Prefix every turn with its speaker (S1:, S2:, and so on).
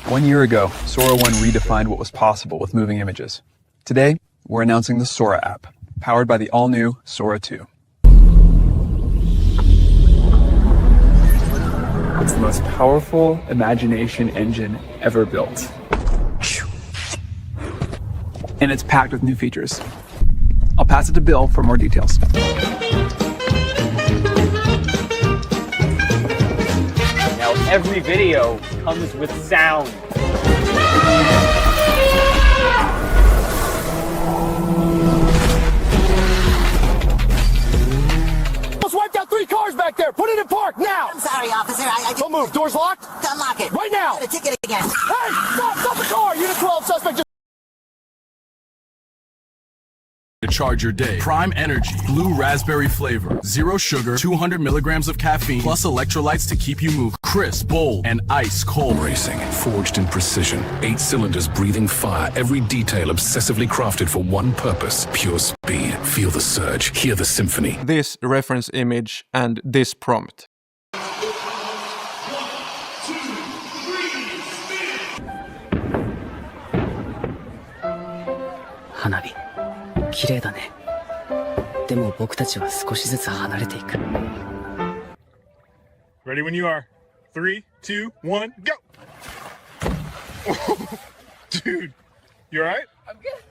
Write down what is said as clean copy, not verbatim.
S1: 1 year ago, SORA 1 redefined what was possible with moving images. Today, we're announcing the SORA app, powered by the all-new SORA 2. It's the most powerful imagination engine ever built. And it's packed with new features. I'll pass it to Bill for more details.
S2: Now every video comes with sound.
S3: Almost wiped out 3 cars back there. Put it in park now.
S4: I'm sorry, officer.
S3: Don't move. Doors locked?
S4: Unlock it.
S3: Right now.
S4: Get a ticket again.
S3: Hey, stop the car. Unit 12 suspect just...
S5: To charge your day. Prime Energy, blue raspberry flavor, 0 sugar, 200 milligrams of caffeine, plus electrolytes to keep you moving. Crisp, bold, and ice cold.
S6: Racing, forged in precision. 8 cylinders breathing fire. Every detail obsessively crafted for one purpose. Pure speed. Feel the surge. Hear the symphony.
S7: This reference image and this prompt.
S8: Hanabi. 綺麗だね。でも僕たちは少しずつ離れていく。
S9: Ready when you are. 3, 2, 1, go! Dude, you alright? I'm good.